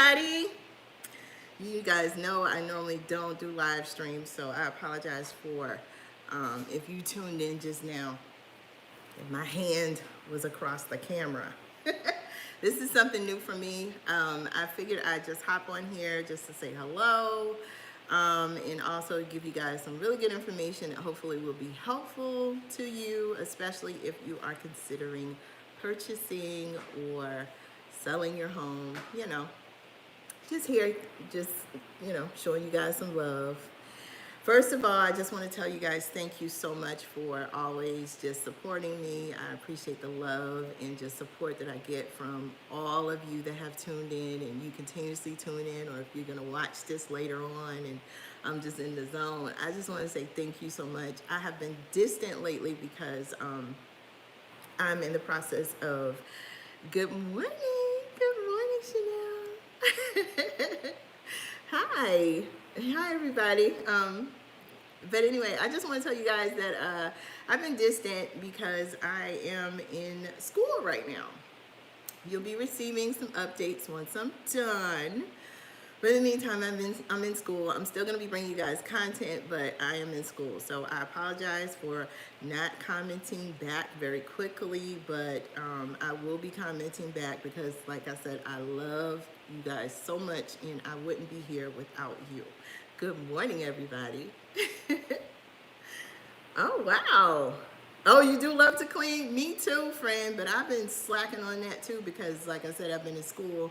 everybody. You guys know I normally don't do live streams, so I apologize for if you tuned in just now and my hand was across the camera. This is something new for me. I figured I'd just hop on here just to say hello and also give you guys some really good information that hopefully will be helpful to you, especially if you are considering purchasing or selling your home, just here, showing you guys some love. First of all, I just want to tell you guys thank you so much for always just supporting me. I appreciate the love and just support that I get from all of you that have tuned in and you continuously tune in, or if you're going to watch this later on and I'm just in the zone. I just want to say thank you so much. I have been distant lately because I'm in the process of good morning, Chanel. Hi everybody. But anyway, I just want to tell you guys that I've been distant because I am in school right now. You'll be receiving some updates once I'm done. But in the meantime, I'm in school. I'm still going to be bringing you guys content, but I am in school. So I apologize for not commenting back very quickly, but I will be commenting back because, like I said, I love you guys so much, and I wouldn't be here without you. Good morning, everybody. Oh, wow. Oh, you do love to clean? Me too, friend, but I've been slacking on that too because, like I said, I've been in school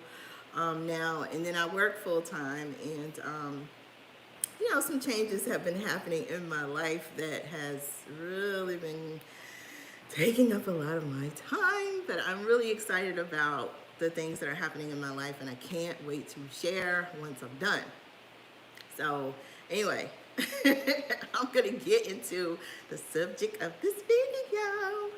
now, and then I work full-time, and some changes have been happening in my life that has really been taking up a lot of my time, but I'm really excited about the things that are happening in my life, and I can't wait to share once I'm done. So anyway, I'm gonna get into the subject of this video.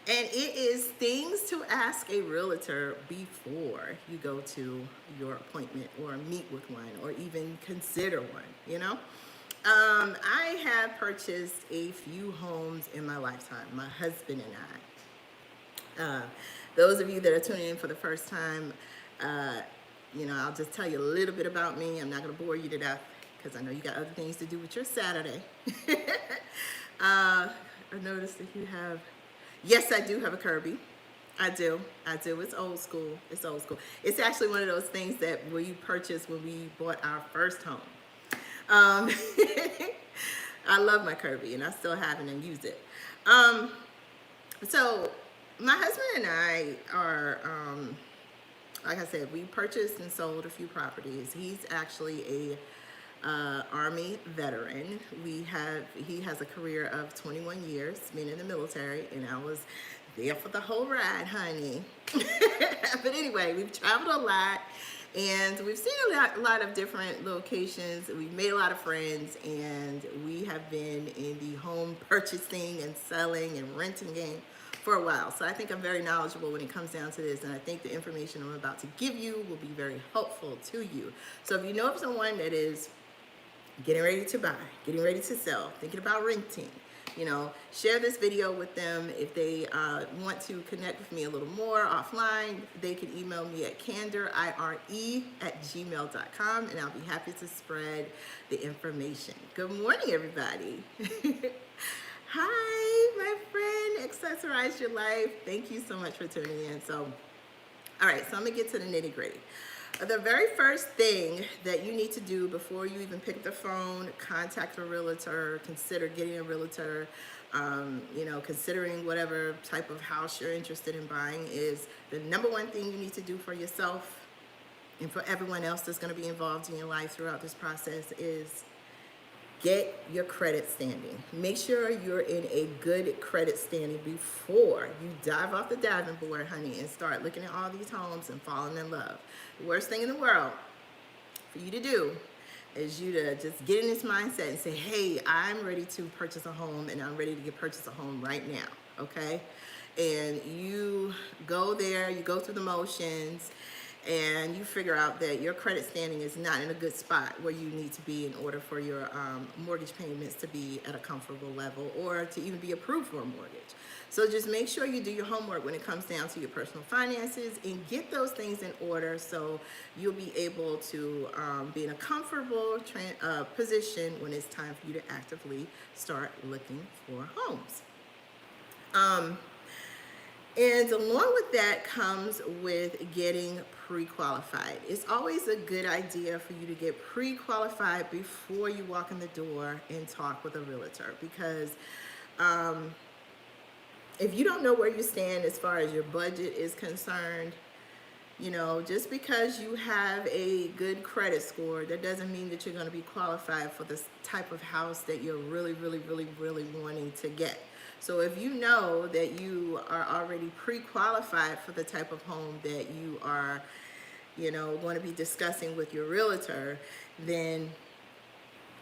And it is things to ask a realtor before you go to your appointment or meet with one or even consider one, I have purchased a few homes in my lifetime, my husband and I. Those of you that are tuning in for the first time, I'll just tell you a little bit about me. I'm not going to bore you to death because I know you got other things to do with your Saturday. I noticed that you have... Yes, I do have a Kirby. I do. It's old school. It's actually one of those things that we purchased when we bought our first home. I love my Kirby, and I still have it and use it. So my husband and I are, like I said, we purchased and sold a few properties. He's actually a Army veteran. He has a career of 21 years, being in the military, and I was there for the whole ride, honey. But anyway, we've traveled a lot, and we've seen a lot of different locations. We've made a lot of friends, and we have been in the home purchasing and selling and renting game for a while. So I think I'm very knowledgeable when it comes down to this, and I think the information I'm about to give you will be very helpful to you. So if you know of someone that is getting ready to buy, getting ready to sell, thinking about renting, share this video with them. If they want to connect with me a little more offline, they can email me at candorire@gmail.com, and I'll be happy to spread the information. Good morning, everybody. Hi, my friend, Accessorize Your Life. Thank you so much for tuning in. So, all right, so I'm gonna get to the nitty gritty. The very first thing that you need to do before you even pick up the phone, contact a realtor, consider getting a realtor, considering whatever type of house you're interested in buying, is the number one thing you need to do for yourself and for everyone else that's going to be involved in your life throughout this process is get your credit standing. Make sure you're in a good credit standing before you dive off the diving board, honey, and start looking at all these homes and falling in love. The worst thing in the world for you to do is you to just get in this mindset and say, hey, I'm ready to purchase a home, and I'm ready to purchase a home right now, okay? And you go there, you go through the motions, and you figure out that your credit standing is not in a good spot where you need to be in order for your mortgage payments to be at a comfortable level or to even be approved for a mortgage. So just make sure you do your homework when it comes down to your personal finances and get those things in order so you'll be able to be in a comfortable position when it's time for you to actively start looking for homes. And along with that comes with getting pre-qualified. It's always a good idea for you to get pre-qualified before you walk in the door and talk with a realtor, because if you don't know where you stand as far as your budget is concerned, you know, just because you have a good credit score, that doesn't mean that you're going to be qualified for the type of house that you're really wanting to get. So if you know that you are already pre-qualified for the type of home that you are, you know, going to be discussing with your realtor, then,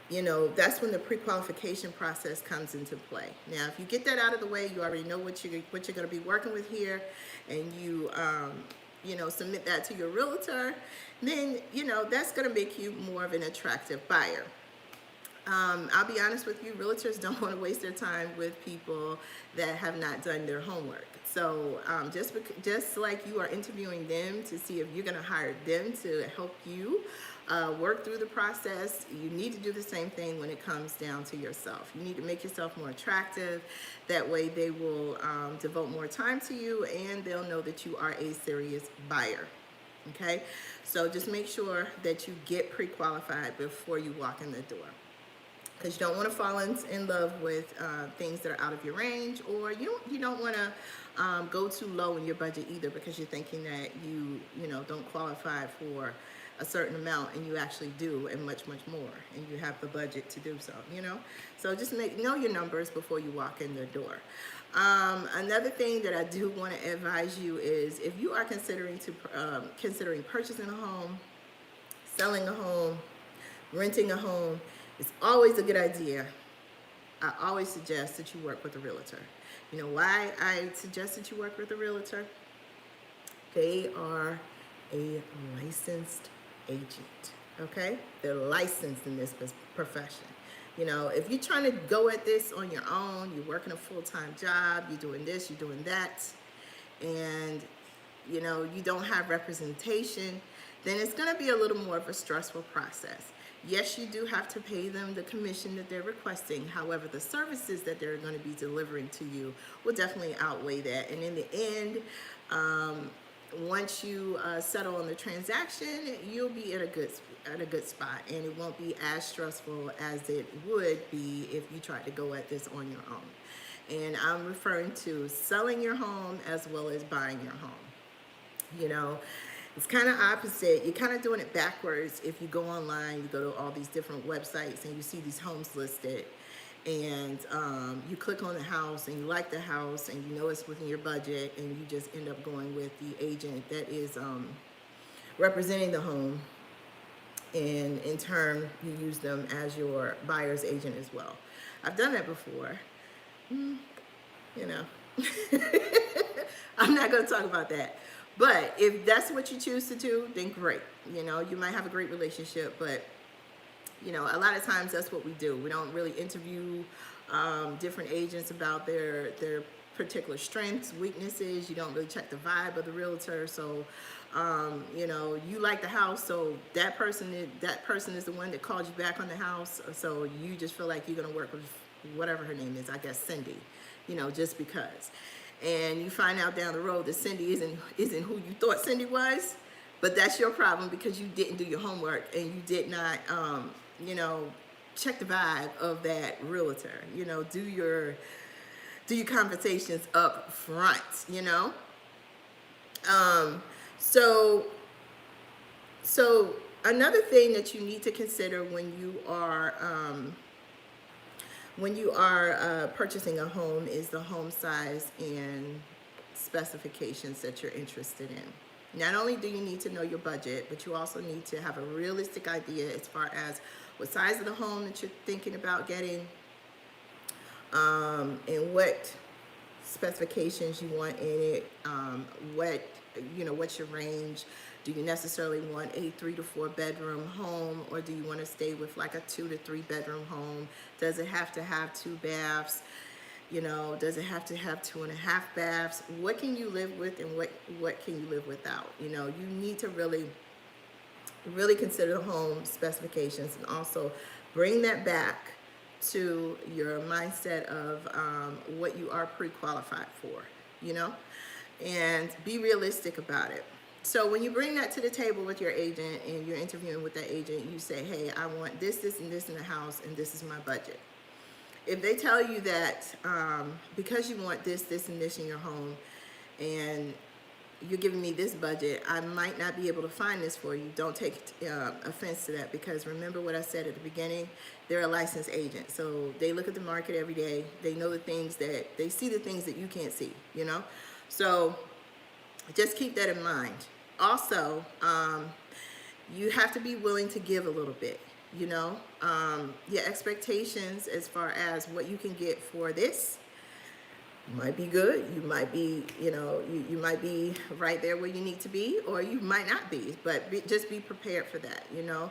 you know, that's when the pre-qualification process comes into play. Now, if you get that out of the way, you already know what you're going to be working with here, and you know, submit that to your realtor, then, you know, that's going to make you more of an attractive buyer. I'll be honest with you, realtors don't want to waste their time with people that have not done their homework. So just like you are interviewing them to see if you're going to hire them to help you work through the process, you need to do the same thing when it comes down to yourself. You need to make yourself more attractive. That way they will devote more time to you, and they'll know that you are a serious buyer. Okay? So just make sure that you get pre-qualified before you walk in the door, because you don't want to fall in love with things that are out of your range, or you don't want to go too low in your budget either, because you're thinking that you know, don't qualify for a certain amount, and you actually do, and much more, and you have the budget to do so, you know. So just know your numbers before you walk in the door. Another thing that I do want to advise you is, if you are considering purchasing a home, selling a home, renting a home, it's always a good idea. I always suggest that you work with a realtor. You know why I suggest that you work with a realtor? They are a licensed agent, okay? They're licensed in this profession. You know, if you're trying to go at this on your own, you're working a full-time job, you're doing this, you're doing that, and, you know, you don't have representation, then it's going to be a little more of a stressful process. Yes, you do have to pay them the commission that they're requesting. However, the services that they're going to be delivering to you will definitely outweigh that. And in the end, once you settle on the transaction, you'll be at a good spot, and it won't be as stressful as it would be if you tried to go at this on your own. And I'm referring to selling your home as well as buying your home. You know, it's kind of opposite. You're kind of doing it backwards. If you go online, you go to all these different websites and you see these homes listed, and you click on the house and you like the house and you know it's within your budget, and you just end up going with the agent that is representing the home, and in turn you use them as your buyer's agent as well. I've done that before. You know, I'm not going to talk about that. But if that's what you choose to do, then great. You know, you might have a great relationship, but, you know, a lot of times that's what we do. We don't really interview different agents about their particular strengths, weaknesses. You don't really check the vibe of the realtor. So, you know, you like the house, so that person is the one that called you back on the house. So you just feel like you're going to work with whatever her name is, I guess Cindy, you know, just because. And you find out down the road that Cindy isn't who you thought Cindy was, but that's your problem, because you didn't do your homework and you did not, you know, check the vibe of that realtor. You know, do your conversations up front. You know, so another thing that you need to consider when you are purchasing a home is the home size and specifications that you're interested in. Not only do you need to know your budget, but you also need to have a realistic idea as far as what size of the home that you're thinking about getting, and what specifications you want in it, what you know, what's your range? Do you necessarily want a 3 to 4 bedroom home, or do you want to stay with like a 2 to 3 bedroom home? Does it have to have 2 baths? You know, does it have to have 2.5 baths? What can you live with, and what can you live without? You know, you need to really consider the home specifications, and also bring that back to your mindset of what you are pre-qualified for, you know, and be realistic about it. So when you bring that to the table with your agent and you're interviewing with that agent, you say, hey, I want this, this, and this in the house, and this is my budget. If they tell you that because you want this, this, and this in your home, and you're giving me this budget, I might not be able to find this for you, don't take offense to that, because remember what I said at the beginning, they're a licensed agent. So they look at the market every day. They know the things that, they see the things that you can't see, you know? So just keep that in mind. Also, you have to be willing to give a little bit, you know? Your expectations as far as what you can get for this might be good. You might be, you know, you might be right there where you need to be, or you might not be, but just be prepared for that, you know.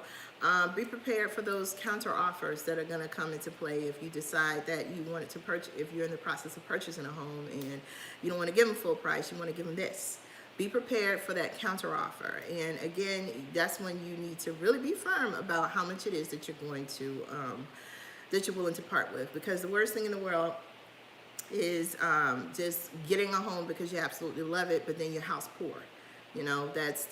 Be prepared for those counter offers that are going to come into play if you decide that you want to purchase, if you're in the process of purchasing a home and you don't want to give them full price, you want to give them this. Be prepared for that counter offer. And again, that's when you need to really be firm about how much it is that you're going to, that you're willing to part with, because the worst thing in the world is just getting a home because you absolutely love it, but then your house poor. You know, that's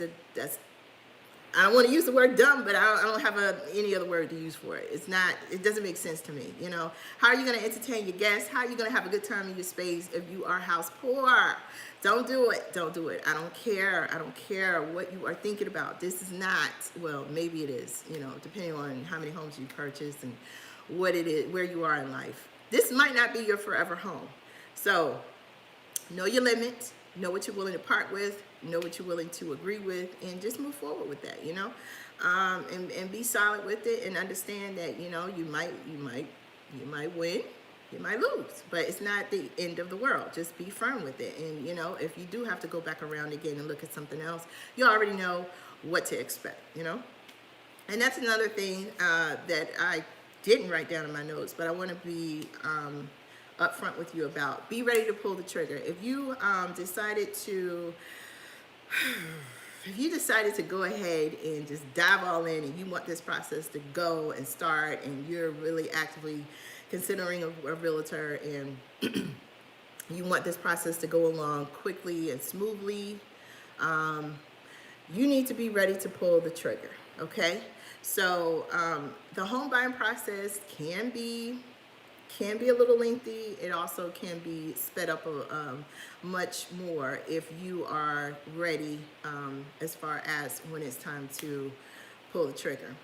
I don't want to use the word dumb, but I don't have any other word to use for it. It's not, it doesn't make sense to me. You know, how are you going to entertain your guests? How are you going to have a good time in your space if you are house poor? Don't do it. Don't do it. I don't care. I don't care what you are thinking about. This is not, well, maybe it is, you know, depending on how many homes you purchased and what it is, where you are in life. This might not be your forever home. So know your limits, know what you're willing to part with, know what you're willing to agree with, and just move forward with that, you know, and be solid with it, and understand that, you know, you might win, you might lose, but it's not the end of the world. Just be firm with it. And, you know, if you do have to go back around again and look at something else, you already know what to expect, you know. And that's another thing that I didn't write down in my notes, but I want to be upfront with you about. Be ready to pull the trigger. If you decided to go ahead and just dive all in, and you want this process to go and start, and you're really actively considering a realtor, and you want this process to go along quickly and smoothly, you need to be ready to pull the trigger, okay? So the home buying process can be a little lengthy. It also can be sped up much more if you are ready as far as when it's time to pull the trigger.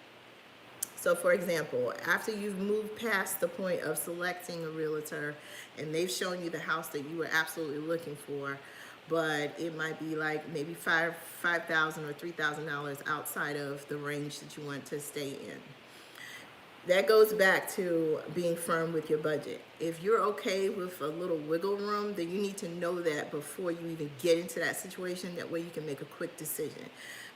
So for example, after you've moved past the point of selecting a realtor and they've shown you the house that you were absolutely looking for, but it might be like maybe $5,000 or $3,000 outside of the range that you want to stay in. That goes back to being firm with your budget. If you're okay with a little wiggle room, then you need to know that before you even get into that situation. That way you can make a quick decision.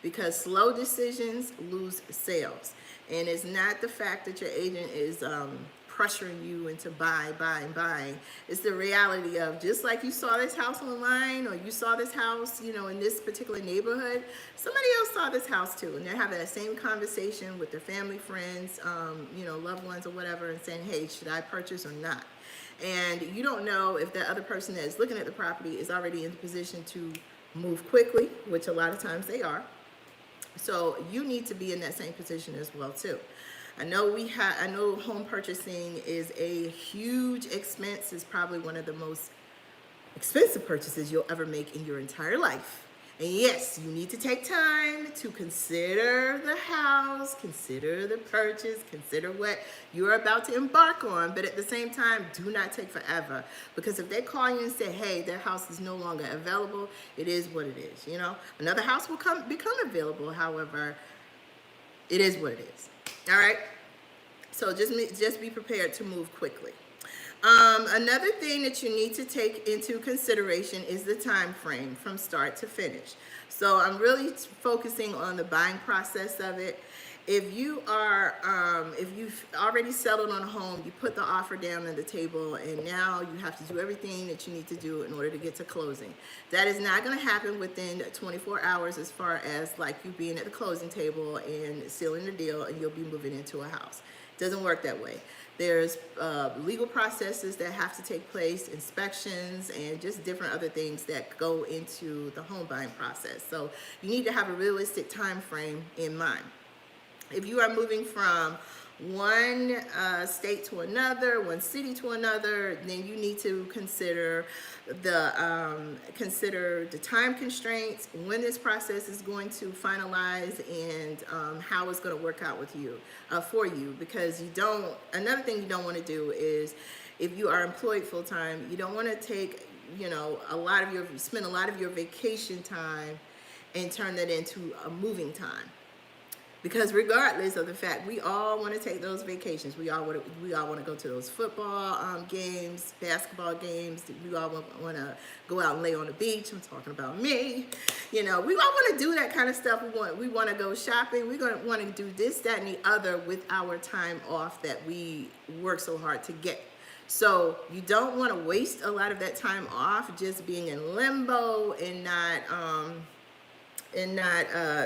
Because slow decisions lose sales. And it's not the fact that your agent is pressuring you into buying. It's the reality of, just like you saw this house online, or you saw this house, you know, in this particular neighborhood, somebody else saw this house too, and they're having the same conversation with their family, friends, you know, loved ones or whatever, and saying, hey, should I purchase or not? And you don't know if that other person that is looking at the property is already in the position to move quickly, which a lot of times they are. So you need to be in that same position as well too. I know home purchasing is a huge expense. It's probably one of the most expensive purchases you'll ever make in your entire life. And yes, you need to take time to consider the house, consider the purchase, consider what you're about to embark on. But at the same time, do not take forever. Because if they call you and say, hey, their house is no longer available, it is what it is, you know. Another house will become available, however, it is what it is. All right? So just be prepared to move quickly. Another thing that you need to take into consideration is the time frame from start to finish. So I'm really focusing on the buying process of it. If you are, if you've already settled on a home, you put the offer down on the table, and now you have to do everything that you need to do in order to get to closing. That is not going to happen within 24 hours as far as like you being at the closing table and sealing the deal and you'll be moving into a house. It doesn't work that way. There's legal processes that have to take place, inspections, and just different other things that go into the home buying process. So you need to have a realistic time frame in mind. If you are moving from one state to another, one city to another, then you need to consider the time constraints, when this process is going to finalize, and how it's going to work out with you, for you. Because you don't. Another thing you don't want to do is, if you are employed full time, you don't want to take, you know, spend a lot of your vacation time and turn that into a moving time. Because regardless of the fact, we all want to take those vacations. We all want to go to those football games, basketball games. We all want to go out and lay on the beach. I'm talking about me. You know, we all want to do that kind of stuff. We want to go shopping. We're going to want to do this, that, and the other with our time off that we work so hard to get. So you don't want to waste a lot of that time off just being in limbo and not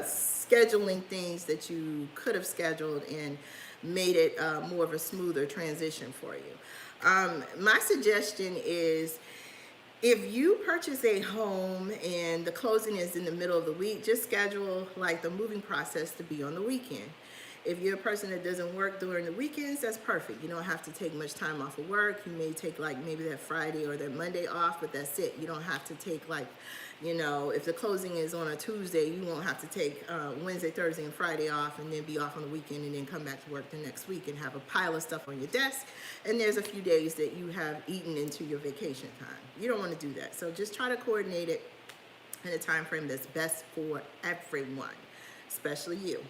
scheduling things that you could have scheduled and made it more of a smoother transition for you. My suggestion is, if you purchase a home and the closing is in the middle of the week, just schedule like the moving process to be on the weekend. If you're a person that doesn't work during the weekends, that's perfect. You don't have to take much time off of work. You may take like maybe that Friday or that Monday off, but that's it. You don't have to take like, you know, if the closing is on a Tuesday, you won't have to take Wednesday, Thursday, and Friday off and then be off on the weekend and then come back to work the next week and have a pile of stuff on your desk. And there's a few days that you have eaten into your vacation time. You don't want to do that. So just try to coordinate it in a time frame that's best for everyone, especially you.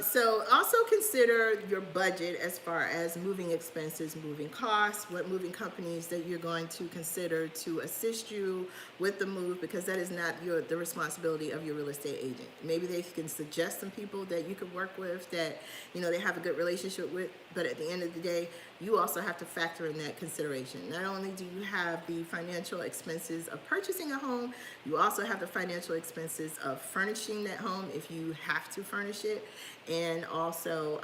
So also consider your budget as far as moving expenses, moving costs, what moving companies that you're going to consider to assist you with the move, because that is not the responsibility of your real estate agent. Maybe they can suggest some people that you could work with that, you know, they have a good relationship with, but at the end of the day, you also have to factor in that consideration. Not only do you have the financial expenses of purchasing a home, you also have the financial expenses of furnishing that home if you have to furnish it, and also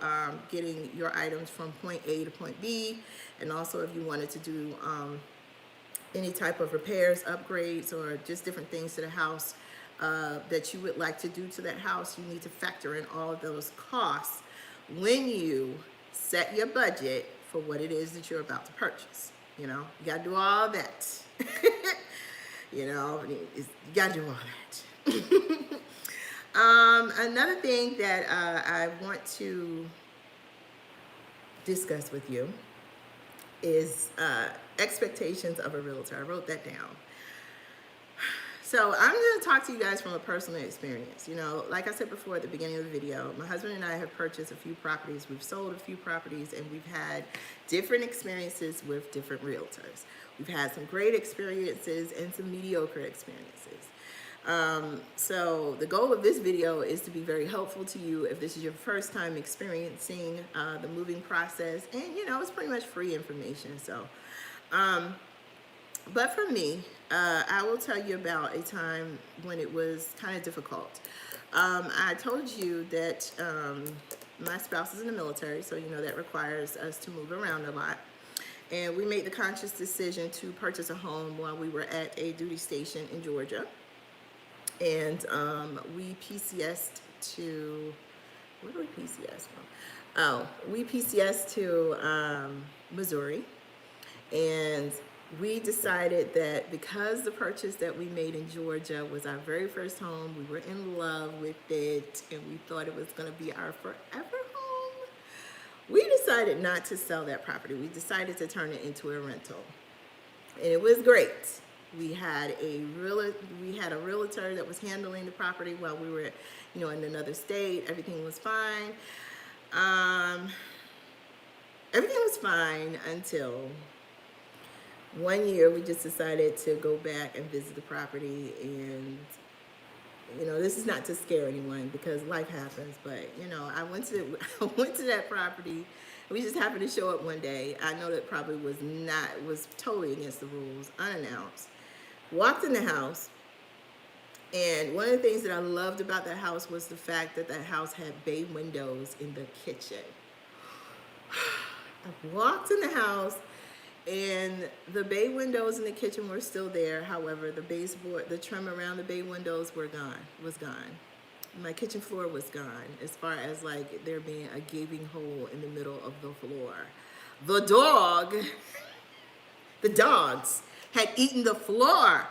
getting your items from point A to point B, and also if you wanted to do any type of repairs, upgrades, or just different things to the house that you would like to do to that house, you need to factor in all of those costs when you set your budget for what it is that you're about to purchase. You know, you got to do all that. You know, you got to do all that. Another thing that I want to discuss with you is expectations of a realtor. I wrote that down. So I'm going to talk to you guys from a personal experience. You know, like I said before at the beginning of the video, my husband and I have purchased a few properties. We've sold a few properties, and we've had different experiences with different realtors. We've had some great experiences and some mediocre experiences. So the goal of this video is to be very helpful to you if this is your first time experiencing the moving process, and you know, it's pretty much free information. So but for me, I will tell you about a time when it was kind of difficult. I told you that my spouse is in the military, so you know that requires us to move around a lot. And we made the conscious decision to purchase a home while we were at a duty station in Georgia. And we PCS'd to, where do we PCS from? Oh, we PCS'd to Missouri. And we decided that because the purchase that we made in Georgia was our very first home, we were in love with it, and we thought it was going to be our forever home, we decided not to sell that property. We decided to turn it into a rental. And it was great. We had a realtor that was handling the property while we were, you know, in another state. Everything was fine. everything was fine until one year we just decided to go back and visit the property. And this is not to scare anyone because life happens, but I went to I went to that property. We just happened to show up one day. I know that probably was totally against the rules, unannounced. Walked in the house, and one of the things that I loved about that house was the fact that that house had bay windows in the kitchen. I walked in the house, and the bay windows in the kitchen were still there. However, the baseboard, the trim around the bay windows was gone. My kitchen floor was gone, as far as like there being a gaping hole in the middle of the floor. The dogs had eaten the floor.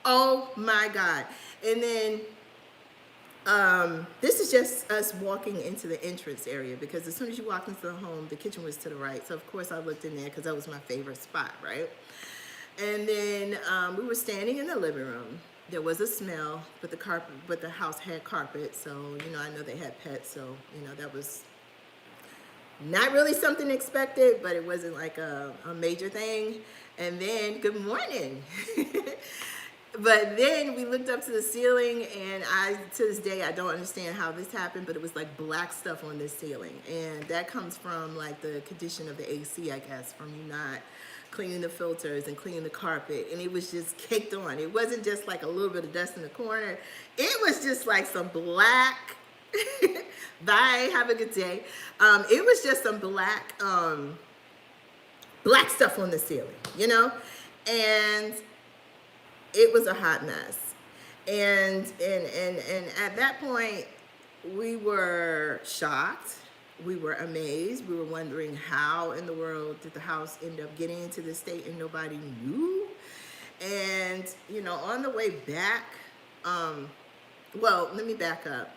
Oh my God. And then this is just us walking into the entrance area, because as soon as you walk into the home, the kitchen was to the right. So of course I looked in there because that was my favorite spot, right? And then we were standing in the living room. There was a smell, but the house had carpet. So, I know they had pets. So, that was not really something expected, but it wasn't like a major thing. And then, good morning. But then we looked up to the ceiling, and to this day, I don't understand how this happened, but it was like black stuff on this ceiling. And that comes from like the condition of the AC, I guess, from you not cleaning the filters and cleaning the carpet. And it was just caked on. It wasn't just like a little bit of dust in the corner. It was just like some black, bye, have a good day. It was just some black stuff on the ceiling, and it was a hot mess. And at that point, we were shocked. We were amazed. We were wondering how in the world did the house end up getting into this state and nobody knew. And, on the way back, well, let me back up.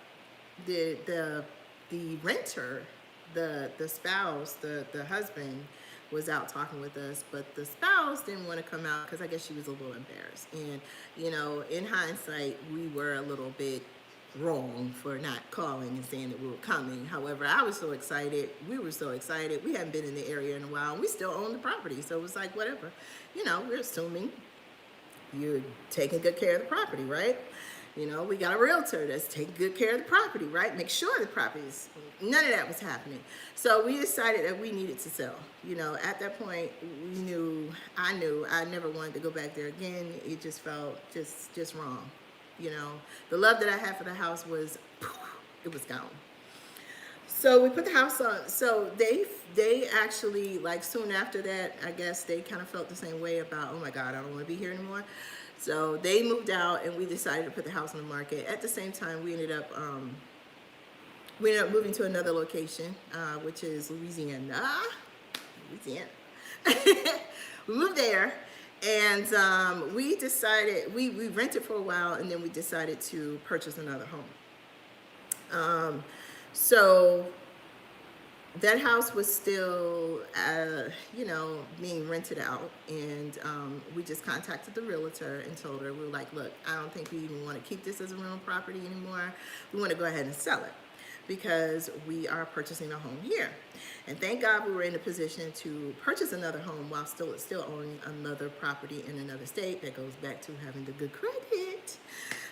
The renter, the spouse, the husband was out talking with us, but the spouse didn't want to come out because I guess she was a little embarrassed. And, in hindsight, we were a little bit wrong for not calling and saying that we were coming. However, I was so excited. We were so excited. We hadn't been in the area in a while, and we still own the property. So it was like, whatever. We're assuming you're taking good care of the property, right? We got a realtor that's taking good care of the property, right? Make sure the property's, none of that was happening. So we decided that we needed to sell. At that point, I knew I never wanted to go back there again. It just felt just wrong. The love that I had for the house was, it was gone. So we put the house on. So they actually, like, soon after that, I guess they kind of felt the same way about, oh my God, I don't want to be here anymore. So they moved out, and we decided to put the house on the market. At the same time, we ended up moving to another location, which is Louisiana. We moved there, and we decided, we rented for a while, and then we decided to purchase another home. So that house was still, being rented out, and we just contacted the realtor and told her, we were like, look, I don't think we even want to keep this as a rental property anymore. We want to go ahead and sell it because we are purchasing a home here. And thank God we were in a position to purchase another home while still owning another property in another state. That goes back to having the good credit.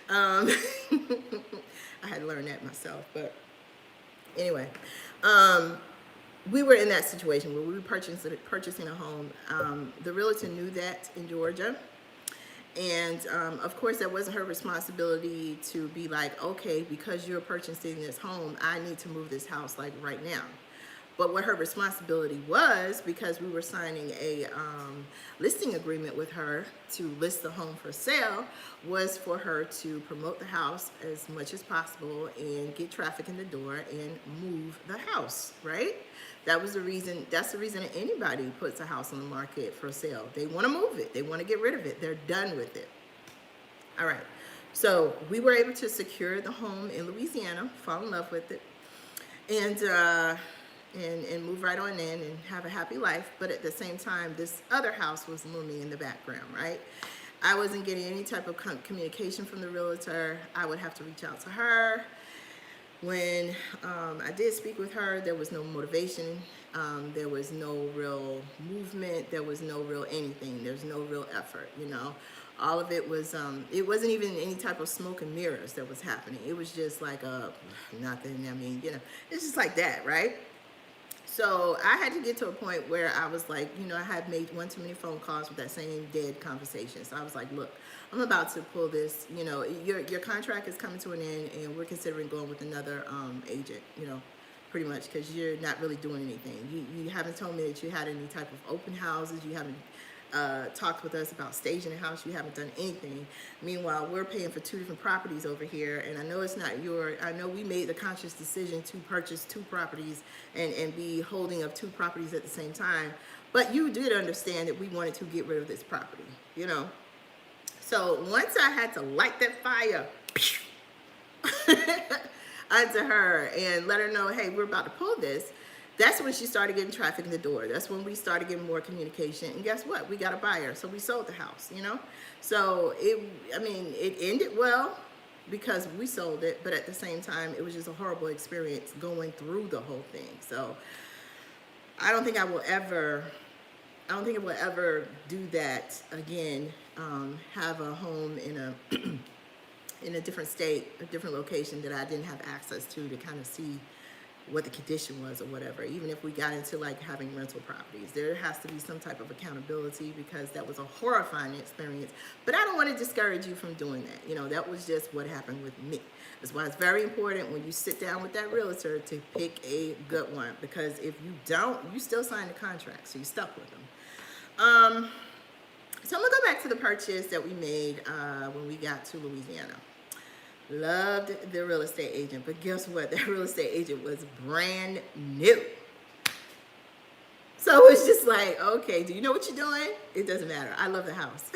I had to learn that myself, but anyway, we were in that situation where we were purchasing a home. The realtor knew that in Georgia. And of course, that wasn't her responsibility to be like, okay, because you're purchasing this home, I need to move this house like right now. But what her responsibility was, because we were signing a listing agreement with her to list the home for sale, was for her to promote the house as much as possible and get traffic in the door and move the house, right? That was the reason. That's the reason that anybody puts a house on the market for sale. They want to move it. They want to get rid of it. They're done with it. All right. So we were able to secure the home in Louisiana, fall in love with it, and move right on in and have a happy life. But at the same time, this other house was looming in the background, right? I wasn't getting any type of communication from the realtor. I would have to reach out to her. When I did speak with her, there was no motivation. There was no real movement. There was no real anything. There's no real effort, you know. All of it was, it wasn't even any type of smoke and mirrors that was happening. It was just like nothing. I mean, you know, it's just like that, right? So I had to get to a point where I was like, you know, I had made one too many phone calls with that same dead conversation. So I was like, look, I'm about to pull this, you know, your contract is coming to an end and we're considering going with another agent, you know, pretty much, because you're not really doing anything. You haven't told me that you had any type of open houses. You haven't talked with us about staging a house. You haven't done anything. Meanwhile, we're paying for 2 different properties over here, and I know it's not I know we made the conscious decision to purchase 2 properties and be holding of 2 properties at the same time, but you did understand that we wanted to get rid of this property, you know. So once I had to light that fire onto her and let her know, hey, we're about to pull this, that's when she started getting traffic in the door. That's when we started getting more communication. And guess what? We got a buyer. So we sold the house, you know? So it ended well because we sold it, but at the same time, it was just a horrible experience going through the whole thing. So I don't think I will ever do that again. Have a home in a different state, a different location that I didn't have access to kind of see what the condition was or whatever. Even if we got into like having rental properties, there has to be some type of accountability, because that was a horrifying experience. But I don't want to discourage you from doing that. You know, that was just what happened with me. That's why it's very important when you sit down with that realtor to pick a good one, because if you don't, you still sign the contract, so you're stuck with them. So I'm gonna go back to the purchase that we made when we got to Louisiana. Loved the real estate agent, but guess what? That real estate agent was brand new. So it's just like, okay, do you know what you're doing? It doesn't matter. I love the house.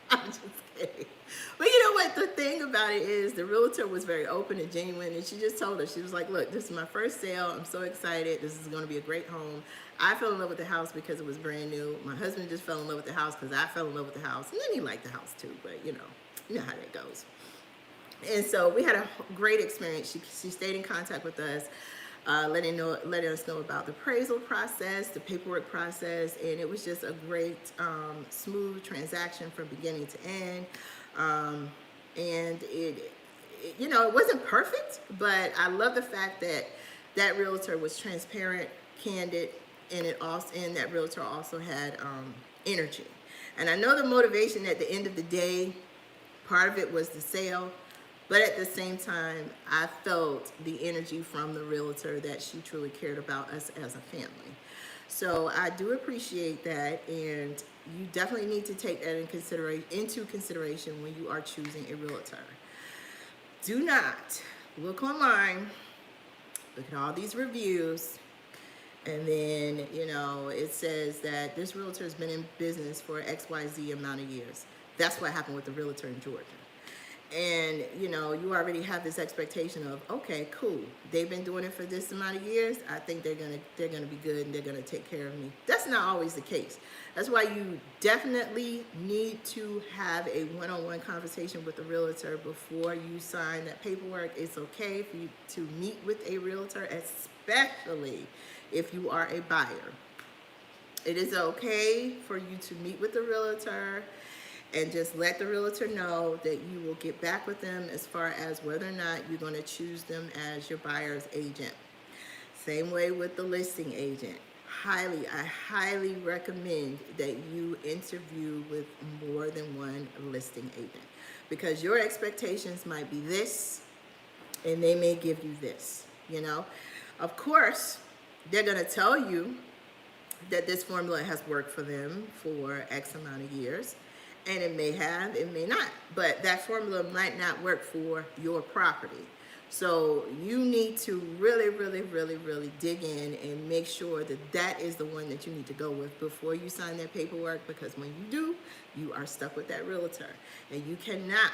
I'm just kidding. But you know what? The thing about it is the realtor was very open and genuine, and she just told us, she was like, look, this is my first sale. I'm so excited. This is going to be a great home. I fell in love with the house because it was brand new. My husband just fell in love with the house because I fell in love with the house. And then he liked the house too, but you know how that goes. And so we had a great experience. She stayed in contact with us, letting us know about the appraisal process, the paperwork process, and it was just a great, smooth transaction from beginning to end. And it wasn't perfect, but I love the fact that that realtor was transparent, candid, and that realtor also had energy. And I know the motivation at the end of the day, part of it was the sale. But at the same time, I felt the energy from the realtor that she truly cared about us as a family. So I do appreciate that, and you definitely need to take that into consideration when you are choosing a realtor. Do not look online, look at all these reviews, and then, it says that this realtor has been in business for XYZ amount of years. That's what happened with the realtor in Georgia. And you already have this expectation of, okay, cool, they've been doing it for this amount of years, I think they're gonna be good and they're gonna take care of me. That's not always the case. That's why you definitely need to have a one-on-one conversation with the realtor before you sign that paperwork. It's okay for you to meet with a realtor, especially if you are a buyer. It is okay for you to meet with the realtor and just let the realtor know that you will get back with them as far as whether or not you're going to choose them as your buyer's agent. Same way with the listing agent. I highly recommend that you interview with more than one listing agent, because your expectations might be this and they may give you this. Of course, they're going to tell you that this formula has worked for them for X amount of years. And it may have, it may not, but that formula might not work for your property. So you need to really, really, really, really dig in and make sure that that is the one that you need to go with before you sign that paperwork, because when you do, you are stuck with that realtor. And you cannot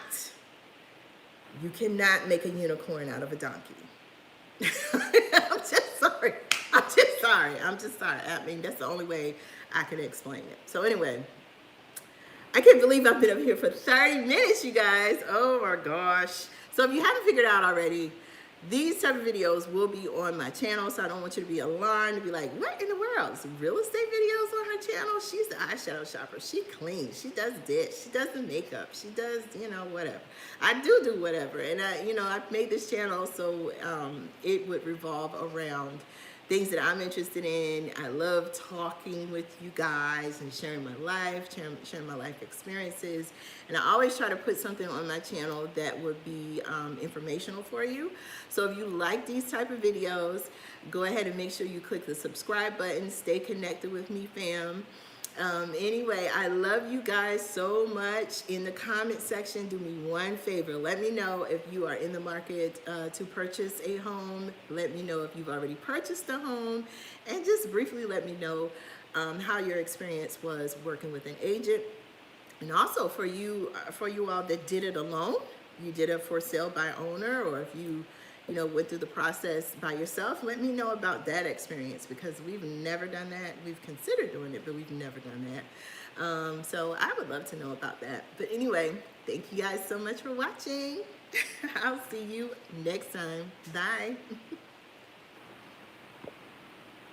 make a unicorn out of a donkey. I'm just sorry. I mean, that's the only way I can explain it. So anyway, I can't believe I've been up here for 30 minutes, you guys. Oh my gosh. So if you haven't figured out already, these type of videos will be on my channel, so I don't want you to be alarmed and be like, what in the world? Some real estate videos on her channel? She's the eyeshadow shopper. She cleans. She does this. She does the makeup. She does, you know, whatever. I do whatever. And I've made this channel so it would revolve around things that I'm interested in. I love talking with you guys and sharing my life, sharing my life experiences. And I always try to put something on my channel that would be informational for you. So if you like these type of videos, go ahead and make sure you click the subscribe button. Stay connected with me, fam. Anyway, I love you guys so much. In the comment section, do me one favor. Let me know if you are in the market to purchase a home. Let me know if you've already purchased a home. And just briefly let me know how your experience was working with an agent. And also for you all that did it alone, you did it for sale by owner, or if you went through the process by yourself, let me know about that experience, because we've never done that. We've considered doing it, but we've never done that. So I would love to know about that. But anyway, thank you guys so much for watching. I'll see you next time. Bye.